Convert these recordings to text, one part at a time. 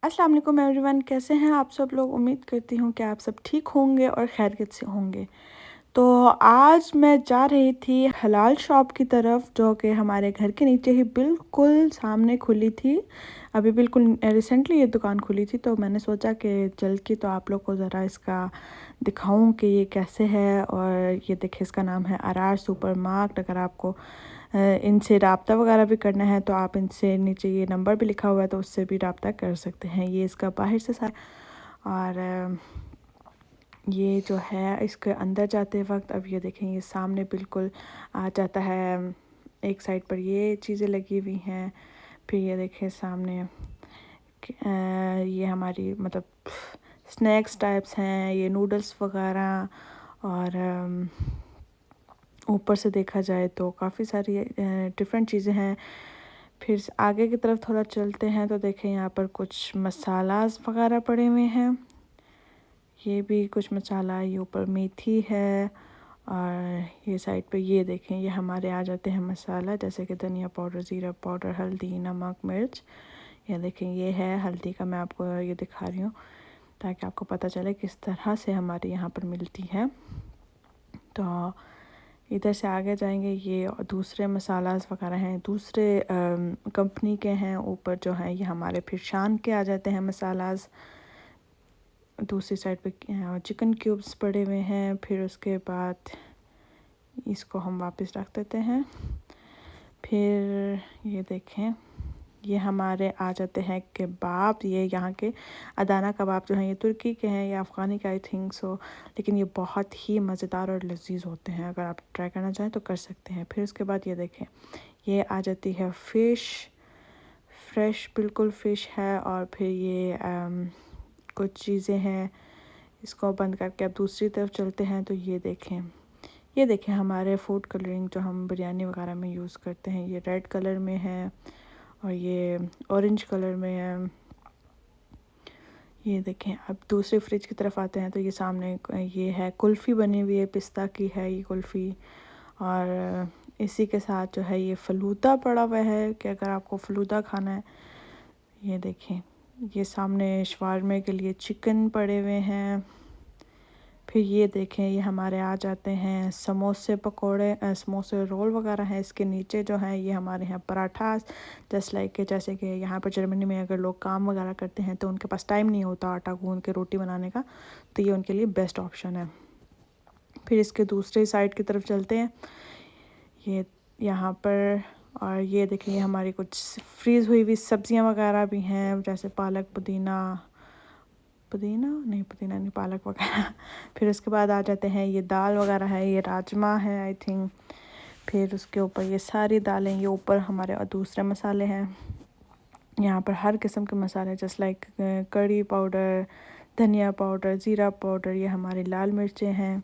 अस्सलाम वालेकुम एवरीवन, कैसे हैं आप सब लोग। उम्मीद करती हूँ कि आप सब ठीक होंगे और खैरियत से होंगे। तो आज मैं जा रही थी हलाल शॉप की तरफ, जो कि हमारे घर के नीचे ही बिल्कुल सामने खुली थी। अभी बिल्कुल रिसेंटली ये दुकान खुली थी, तो मैंने सोचा कि चल के तो आप लोग को ज़रा इसका दिखाऊं कि ये कैसे है। और ये देखिए, इसका नाम है अरार सुपर मार्ट। अगर आपको इनसे रब्ता वगैरह भी करना है तो आप इनसे, नीचे ये नंबर भी लिखा हुआ है तो उससे भी रब्ता कर सकते हैं। ये इसका बाहर से और ये जो है इसके अंदर जाते वक्त, अब ये देखें, ये सामने बिल्कुल आ जाता है। एक साइड पर ये चीज़ें लगी हुई हैं, फिर ये देखें सामने ये हमारी मतलब स्नैक्स टाइप्स हैं, ये नूडल्स वगैरह। और ऊपर से देखा जाए तो काफ़ी सारी डिफरेंट चीज़ें हैं। फिर आगे की तरफ थोड़ा चलते हैं तो देखें यहाँ पर कुछ मसालास वगैरह पड़े हुए हैं। ये भी कुछ मसाला, ये ऊपर मेथी है। और ये साइड पे ये देखें, ये हमारे आ जाते हैं मसाला, जैसे कि धनिया पाउडर, ज़ीरा पाउडर, हल्दी, नमक, मिर्च। ये देखें, ये है हल्दी का, मैं आपको ये दिखा रही हूँ ताकि आपको पता चले किस तरह से हमारे यहाँ पर मिलती है। तो इधर से आगे जाएंगे, ये दूसरे मसालास वगैरह हैं, दूसरे कंपनी के हैं। ऊपर जो है ये हमारे फिर शान के आ जाते हैं मसालास। दूसरी साइड पे चिकन क्यूब्स पड़े हुए हैं। फिर उसके बाद इसको हम वापस रख देते हैं। फिर ये देखें, ये हमारे आ जाते हैं कबाब। ये यहाँ के अदाना कबाब जो हैं, ये तुर्की के हैं या अफ़गानी के, आई थिंक सो। लेकिन ये बहुत ही मज़ेदार और लजीज होते हैं, अगर आप ट्राई करना चाहें तो कर सकते हैं। फिर उसके बाद ये देखें, ये आ जाती है फ़िश, फ्रेश बिल्कुल फ़िश है। और फिर ये कुछ चीज़ें हैं। इसको बंद करके अब दूसरी तरफ चलते हैं तो ये देखें हमारे फूड कलरिंग जो हम बिरयानी वगैरह में यूज़ करते हैं, ये रेड कलर में है और ये ऑरेंज कलर में है। ये देखें, अब दूसरे फ्रिज की तरफ आते हैं तो ये सामने ये है कुल्फ़ी बनी हुई है, पिस्ता की है ये कुल्फ़ी। और इसी के साथ जो है ये फ़लूदा पड़ा हुआ है कि अगर आपको फ़लूदा खाना है। ये देखें, ये सामने शवारमे के लिए चिकन पड़े हुए हैं। फिर ये देखें, ये हमारे आ जाते हैं समोसे पकोड़े, समोसे रोल वगैरह हैं। इसके नीचे जो है ये हमारे यहाँ पराठा, जैसे कि यहाँ पर जर्मनी में अगर लोग काम वगैरह करते हैं तो उनके पास टाइम नहीं होता आटा गूंद के रोटी बनाने का, तो ये उनके लिए बेस्ट ऑप्शन है। फिर इसके दूसरे साइड की तरफ चलते हैं, ये यहाँ पर। और ये देखिए, हमारी कुछ फ्रीज़ हुई हुई सब्जियाँ वगैरह भी हैं, जैसे पालक, पुदीना, पुदीना नहीं, पालक वगैरह। फिर उसके बाद आ जाते हैं, ये दाल वगैरह है, ये राजमा है आई थिंक। फिर उसके ऊपर ये सारी दालें, ये ऊपर हमारे और दूसरे मसाले हैं। यहाँ पर हर किस्म के मसाले, जस्ट लाइक कड़ी पाउडर, धनिया पाउडर, ज़ीरा पाउडर, ये हमारी लाल मिर्चें हैं।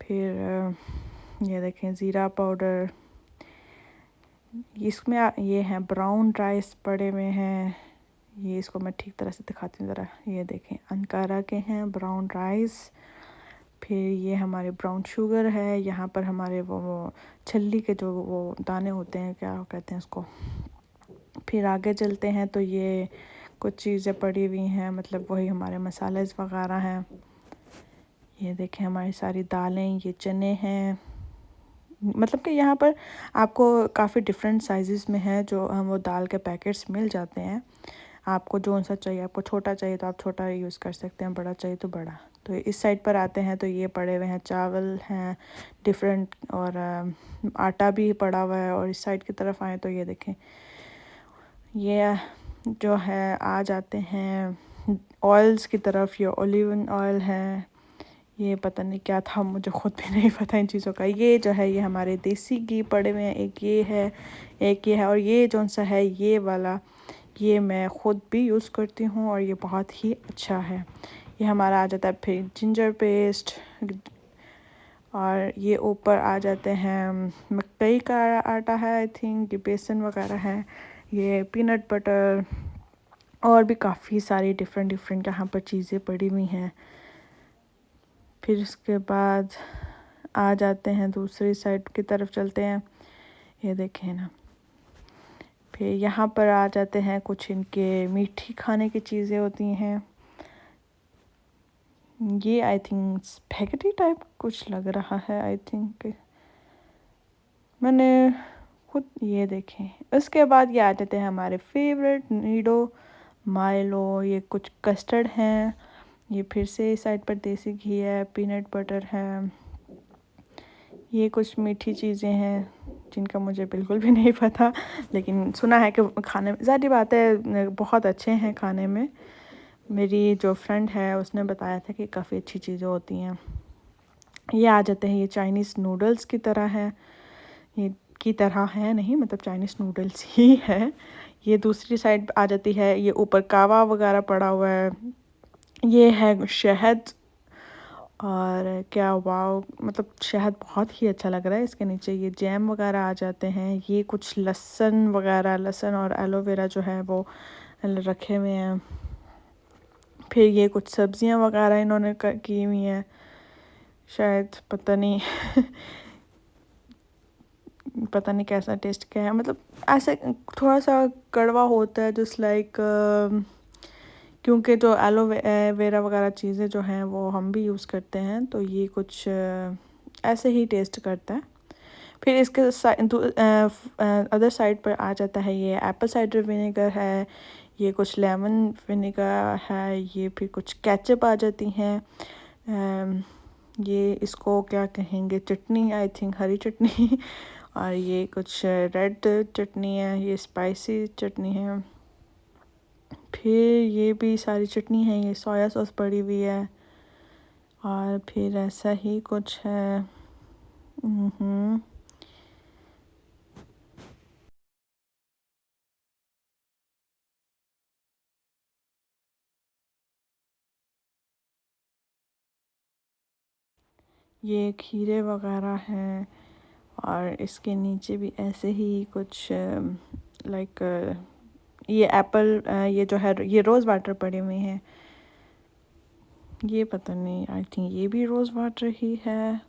फिर ये देखें ज़ीरा पाउडर, इसमें ये हैं ब्राउन राइस पड़े हुए हैं। ये इसको मैं ठीक तरह से दिखाती हूँ ज़रा। ये देखें, अनकारा के हैं ब्राउन राइस। फिर ये हमारे ब्राउन शुगर है। यहाँ पर हमारे वो छल्ली के जो वो दाने होते हैं, क्या कहते हैं उसको। फिर आगे चलते हैं तो ये कुछ चीज़ें पड़ी हुई हैं, मतलब वही हमारे मसाले वगैरह हैं। ये देखें, हमारी सारी दालें, ये चने हैं। मतलब कि यहाँ पर आपको काफ़ी डिफरेंट साइज़ेस में है जो वो दाल के पैकेट्स मिल जाते हैं। आपको जो सा चाहिए, आपको छोटा चाहिए तो आप छोटा यूज़ कर सकते हैं, बड़ा चाहिए तो बड़ा। तो इस साइड पर आते हैं तो ये पड़े हुए हैं चावल हैं डिफरेंट, और आटा भी पड़ा हुआ है। और इस साइड की तरफ आए तो ये देखें, ये जो है आ जाते हैं ऑयल्स की तरफ। ये ओलिव ऑयल है, ये पता नहीं क्या था, मुझे ख़ुद भी नहीं पता इन चीज़ों का। ये जो है ये हमारे देसी घी पड़े हुए हैं, एक ये है, एक ये है। और ये जौन सा है ये वाला, ये मैं ख़ुद भी यूज़ करती हूँ और ये बहुत ही अच्छा है। ये हमारा आ जाता है फिर जिंजर पेस्ट। और ये ऊपर आ जाते हैं मकई का आटा है आई थिंक, ये बेसन वगैरह है, ये पीनट बटर, और भी काफ़ी सारी डिफरेंट यहाँ पर चीज़ें पड़ी हुई हैं। फिर उसके बाद आ जाते हैं दूसरी साइड की तरफ चलते हैं। ये देखें ना, फिर यहाँ पर आ जाते हैं कुछ इनके मीठी खाने की चीज़ें होती हैं। ये आई थिंक स्पैगेटी टाइप कुछ लग रहा है, आई थिंक मैंने खुद। ये देखें, उसके बाद ये आ जाते हैं हमारे फेवरेट नीडो माइलो। ये कुछ कस्टर्ड हैं, ये फिर से इस साइड पर देसी घी है, पीनट बटर है। ये कुछ मीठी चीज़ें हैं जिनका मुझे बिल्कुल भी नहीं पता, लेकिन सुना है कि खाने में, ज़ाहिर बात है, बहुत अच्छे हैं खाने में। मेरी जो फ्रेंड है उसने बताया था कि काफ़ी अच्छी चीज़ें होती हैं। ये आ जाते हैं, ये चाइनीज़ नूडल्स की तरह है, ये की तरह है नहीं, मतलब चाइनीज़ नूडल्स ही है। ये दूसरी साइड आ जाती है, ये ऊपर कावा वगैरह पड़ा हुआ है। ये है शहद, और क्या वाव, मतलब शहद बहुत ही अच्छा लग रहा है। इसके नीचे ये जैम वगैरह आ जाते हैं। ये कुछ लहसुन वगैरह, लहसुन और एलोवेरा जो है वो रखे हुए हैं। फिर ये कुछ सब्जियां वगैरह इन्होंने की हुई हैं, शायद पता नहीं पता नहीं कैसा टेस्ट क्या है, मतलब ऐसे थोड़ा सा कड़वा होता है, जस्ट लाइक, क्योंकि जो एलोवेरा वगैरह चीज़ें जो हैं वो हम भी यूज़ करते हैं, तो ये कुछ ऐसे ही टेस्ट करता है। फिर इसके अदर साइड पर आ जाता है, ये एप्पल साइडर विनेगर है, ये कुछ लेमन विनेगर है, ये फिर कुछ केचप आ जाती हैं। ये इसको क्या कहेंगे, चटनी, आई थिंक हरी चटनी और ये कुछ रेड चटनी है, ये स्पाइसी चटनी है। फिर ये भी सारी चटनी है, ये सोया सॉस पड़ी हुई है, और फिर ऐसा ही कुछ है। ये खीरे वगैरह हैं, और इसके नीचे भी ऐसे ही कुछ लाइक ये एप्पल, ये जो है ये रोज़ वाटर पड़े हुए हैं। ये पता नहीं, आई थिंक ये भी रोज़ वाटर ही है।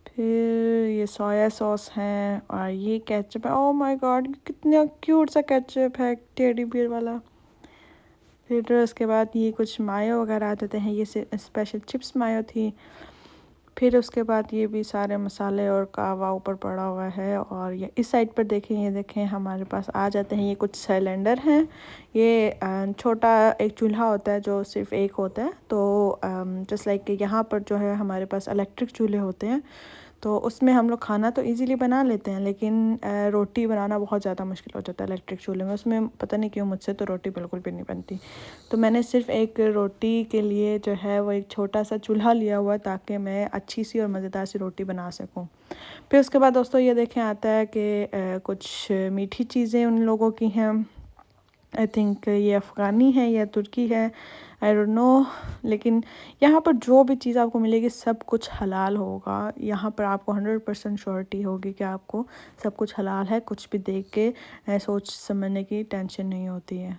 फिर ये सोया सॉस है, और ये केचप है। ओह माय गॉड, कितना क्यूट सा केचप है, टेडी बियर वाला। फिर उसके बाद ये कुछ मायो वगैरह आ जाते हैं, ये स्पेशल चिप्स मायो थी। फिर उसके बाद ये भी सारे मसाले और कावा ऊपर पड़ा हुआ है। और ये इस साइड पर देखें, ये देखें हमारे पास आ जाते हैं ये कुछ सिलेंडर हैं। ये छोटा एक चूल्हा होता है जो सिर्फ एक होता है, तो जस्ट लाइक कि यहाँ पर जो है हमारे पास इलेक्ट्रिक चूल्हे होते हैं, तो उसमें हम लोग खाना तो इजीली बना लेते हैं, लेकिन रोटी बनाना बहुत ज़्यादा मुश्किल हो जाता है इलेक्ट्रिक चूल्हे में। उसमें पता नहीं क्यों मुझसे तो रोटी बिल्कुल भी नहीं बनती। तो मैंने सिर्फ एक रोटी के लिए जो है वो एक छोटा सा चूल्हा लिया हुआ है, ताकि मैं अच्छी सी और मज़ेदार सी रोटी बना सकूं। फिर उसके बाद दोस्तों ये देखें आता है कि कुछ मीठी चीज़ें उन लोगों की हैं। आई थिंक ये अफ़गानी है या तुर्की है, आई डोंट नो। लेकिन यहाँ पर जो भी चीज़ आपको मिलेगी सब कुछ हलाल होगा। यहाँ पर आपको 100% श्योरिटी होगी कि आपको सब कुछ हलाल है। कुछ भी देख के सोच समझने की टेंशन नहीं होती है।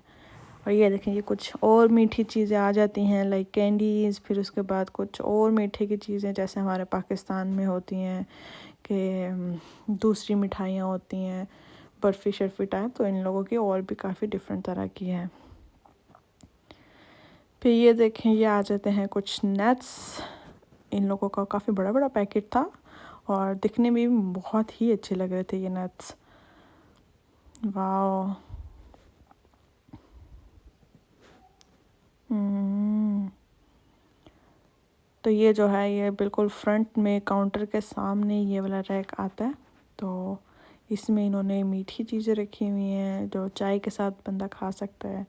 और ये देखें, ये कुछ और मीठी चीज़ें आ जाती हैं, लाइक कैंडीज़। फिर उसके बाद कुछ और मीठे की चीज़ें जैसे हमारे पाकिस्तान में होती हैं कि दूसरी मिठाइयाँ होती हैं, बर्फ़ी शर्फ़ी टाइप, तो इन लोगों की और भी काफ़ी डिफरेंट तरह की है। फिर ये देखें, ये आ जाते हैं कुछ नट्स। इन लोगों का काफ़ी बड़ा बड़ा पैकेट था, और दिखने में भी बहुत ही अच्छे लग रहे थे ये नट्स। वाह। तो ये जो है ये बिल्कुल फ्रंट में काउंटर के सामने ये वाला रैक आता है, तो इसमें इन्होंने मीठी चीज़ें रखी हुई हैं जो चाय के साथ बंदा खा सकता है,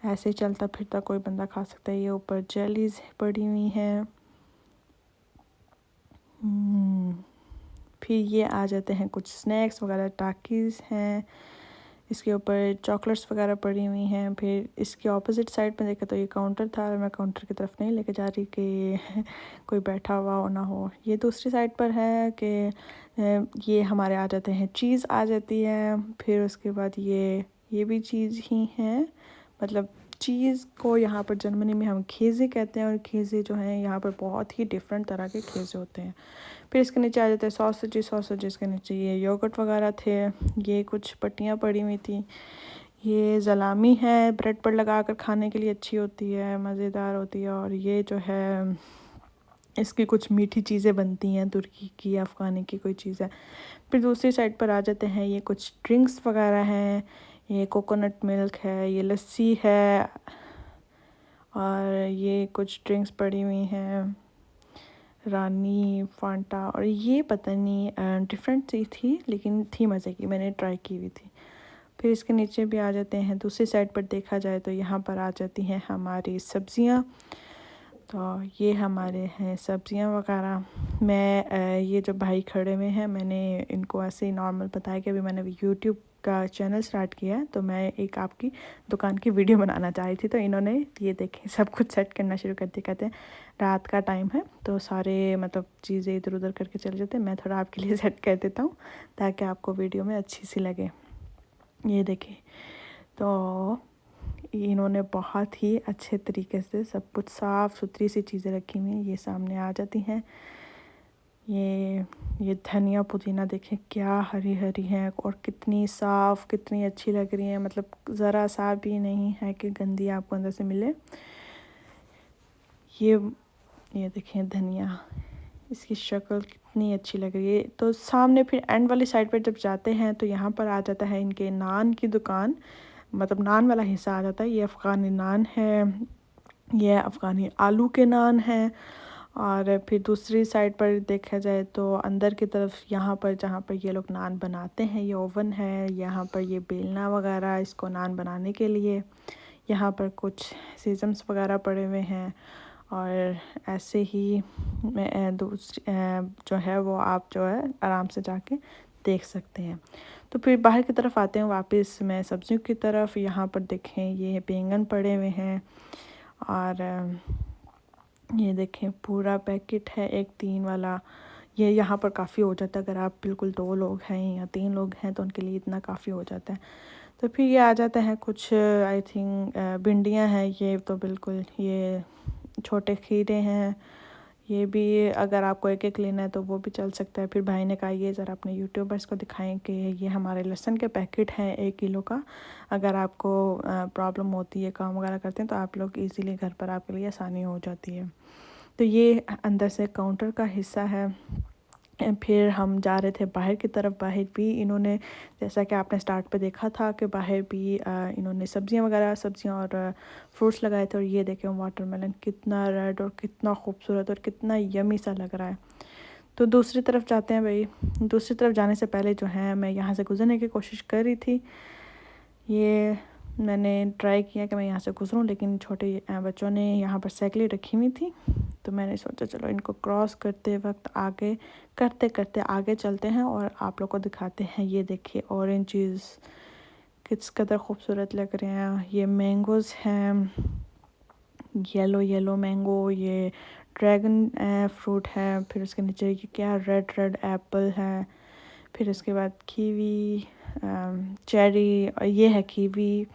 ऐसे ही चलता फिरता कोई बंदा खा सकता है। ये ऊपर जेलीज पड़ी हुई हैं। फिर ये आ जाते हैं कुछ स्नैक्स वगैरह, टाकीज़ हैं, इसके ऊपर चॉकलेट्स वगैरह पड़ी हुई हैं। फिर इसके ऑपोजिट साइड में देखें तो ये काउंटर था, मैं काउंटर की तरफ नहीं लेके जा रही कि कोई बैठा हुआ हो ना हो। ये दूसरी साइड पर है कि ये हमारे आ जाते हैं, चीज़ आ जाती है। फिर उसके बाद ये भी चीज़ ही है, मतलब चीज़ को यहाँ पर जर्मनी में हम खेज़े कहते हैं, और खेज़े जो हैं यहाँ पर बहुत ही डिफरेंट तरह के खेज़े होते हैं। फिर इसके नीचे आ जाते हैं सॉसेजेस के नीचे ये योगर्ट वगैरह थे, ये कुछ पट्टियाँ पड़ी हुई थी, ये सलामी है, ब्रेड पर लगा कर खाने के लिए अच्छी होती है, मज़ेदार होती है। और ये जो है इसकी कुछ मीठी चीज़ें बनती हैं, तुर्की की, अफ़गानी की कोई चीज़ है। फिर दूसरी साइड पर आ जाते हैं, ये कुछ ड्रिंक्स वगैरह हैं, ये कोकोनट मिल्क है, ये लस्सी है, और ये कुछ ड्रिंक्स पड़ी हुई हैं, रानी, फांटा, और ये पता नहीं डिफरेंट सी थी लेकिन थी मज़े की, मैंने ट्राई की हुई थी। फिर इसके नीचे भी आ जाते हैं, दूसरी साइड पर देखा जाए तो यहाँ पर आ जाती हैं हमारी सब्ज़ियाँ। तो ये हमारे हैं सब्ज़ियाँ वगैरह। मैं ये जो भाई खड़े हुए हैं, मैंने इनको ऐसे ही नॉर्मल बताया कि अभी मैंने यूट्यूब का चैनल स्टार्ट किया है, तो मैं एक आपकी दुकान की वीडियो बनाना चाह रही थी। तो इन्होंने ये देखें सब कुछ सेट करना शुरू कर दिया। कहते हैं रात का टाइम है तो सारे मतलब चीज़ें इधर उधर करके चले जाते हैं, मैं थोड़ा आपके लिए सेट कर देता हूँ ताकि आपको वीडियो में अच्छी सी लगे। ये देखें, तो इन्होंने बहुत ही अच्छे तरीके से सब कुछ साफ़ सुथरी सी चीज़ें रखी हुई हैं, ये सामने आ जाती हैं। ये धनिया पुदीना देखें क्या हरी हरी हैं, और कितनी साफ़, कितनी अच्छी लग रही हैं, मतलब ज़रा सा भी नहीं है कि गंदी आपको अंदर से मिले। ये देखें धनिया, इसकी शक्ल कितनी अच्छी लग रही है। तो सामने फिर एंड वाली साइड पर जब जाते हैं तो यहाँ पर आ जाता है इनके नान की दुकान, मतलब नान वाला हिस्सा आ जाता है। ये अफ़गानी नान है, ये अफ़गानी आलू के नान हैं। और फिर दूसरी साइड पर देखा जाए तो अंदर की तरफ यहाँ पर जहाँ पर ये लोग नान बनाते हैं, ये ओवन है, यहाँ पर ये बेलना वगैरह इसको नान बनाने के लिए। यहाँ पर कुछ सीजम्स वगैरह पड़े हुए हैं, और ऐसे ही दूसरी जो है वो आप जो है आराम से जाके देख सकते हैं। तो फिर बाहर की तरफ आते हैं वापस मैं सब्जियों की तरफ। यहाँ पर देखें ये बैंगन पड़े हुए हैं, और ये देखें पूरा पैकेट है एक 3 वाला। ये यहाँ पर काफ़ी हो जाता है, अगर आप बिल्कुल 2 लोग हैं या 3 लोग हैं तो उनके लिए इतना काफ़ी हो जाता है। तो फिर ये आ जाता है कुछ आई थिंक भिंडियाँ हैं, ये तो बिल्कुल ये छोटे खीरे हैं, ये भी अगर आपको एक एक लेना है तो वो भी चल सकता है। फिर भाई ने कहा ये ज़रा अपने यूट्यूबर्स को दिखाएं कि ये हमारे लहसुन के पैकेट हैं 1 किलो का, अगर आपको प्रॉब्लम होती है काम वगैरह करते हैं तो आप लोग इजीली घर पर आपके लिए आसानी हो जाती है। तो ये अंदर से काउंटर का हिस्सा है। फिर हम जा रहे थे बाहर की तरफ, बाहर भी इन्होंने जैसा कि आपने स्टार्ट पे देखा था कि बाहर भी इन्होंने सब्जियां और फ्रूट्स लगाए थे। और ये देखें वाटरमेलन कितना रेड और कितना खूबसूरत और कितना यमी सा लग रहा है। तो दूसरी तरफ जाते हैं भाई। दूसरी तरफ जाने से पहले जो है मैं यहाँ से गुजरने की कोशिश कर रही थी, ये मैंने ट्राई किया कि मैं यहाँ से गुजरूँ, लेकिन छोटे बच्चों ने यहाँ पर साइकिलें रखी हुई थी, तो मैंने सोचा चलो इनको क्रॉस करते वक्त आगे करते करते आगे चलते हैं और आप लोग को दिखाते हैं। ये देखिए ऑरेंजेस किस कदर खूबसूरत लग रहे हैं। ये मैंगोज़ हैं, येलो येलो मैंगो, ये ड्रैगन फ्रूट है। फिर उसके नीचे ये क्या रेड रेड एप्पल है। फिर उसके बाद कीवी, चेरी, और ये है कीवी।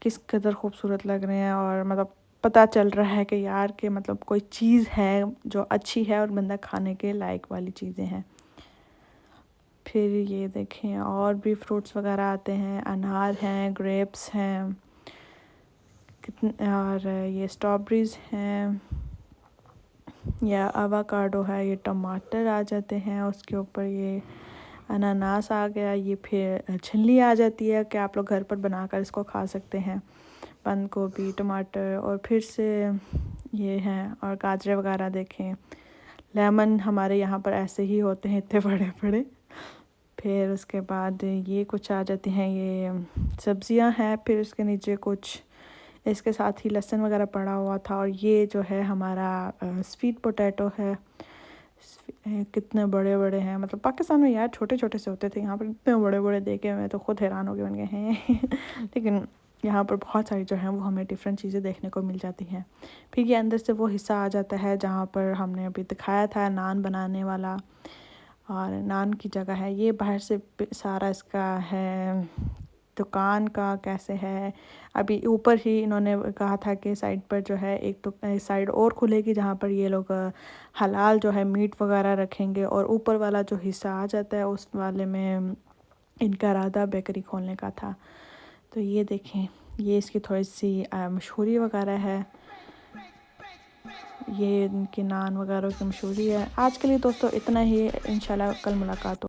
किस कदर खूबसूरत लग रहे हैं, और मतलब पता चल रहा है कि यार कि मतलब कोई चीज़ है जो अच्छी है और बंदा खाने के लायक वाली चीज़ें हैं। फिर ये देखें और भी फ्रूट्स वगैरह आते हैं, अनार हैं, ग्रेप्स हैं, कितने, और ये स्ट्रॉबेरीज़ हैं, या आवाकाडो है, ये टमाटर आ जाते हैं, उसके ऊपर ये अनानास आ गया। ये फिर छिल्ली आ जाती है कि आप लोग घर पर बनाकर इसको खा सकते हैं, बंद गोभी, टमाटर, और फिर से ये हैं, और गाजर वगैरह देखें। लेमन हमारे यहाँ पर ऐसे ही होते हैं इतने बड़े बड़े। फिर उसके बाद ये कुछ आ जाते हैं, ये सब्जियां हैं। फिर उसके नीचे कुछ इसके साथ ही लहसुन वगैरह पड़ा हुआ था, और ये जो है हमारा स्वीट पोटैटो है। कितने बड़े बड़े हैं, मतलब पाकिस्तान में यार छोटे छोटे से होते थे, यहाँ पर इतने बड़े बड़े देखे मैं तो खुद हैरान हो गए, बन गए हैं लेकिन यहाँ पर बहुत सारी जो हैं वो हमें डिफरेंट चीज़ें देखने को मिल जाती हैं। फिर ये अंदर से वो हिस्सा आ जाता है जहाँ पर हमने अभी दिखाया था नान बनाने वाला, और नान की जगह है ये। बाहर से सारा इसका है दुकान का कैसे है। अभी ऊपर ही इन्होंने कहा था कि साइड पर जो है एक तो साइड और खुलेगी जहाँ पर ये लोग हलाल जो है मीट वगैरह रखेंगे, और ऊपर वाला जो हिस्सा आ जाता है उस वाले में इनका इरादा बेकरी खोलने का था। तो ये देखें, ये इसकी थोड़ी सी मशहूरी वगैरह है, ये इनकी नान वगैरह की मशहूरी है। आज के लिए दोस्तों इतना ही, इंशाल्लाह कल मुलाकात हो।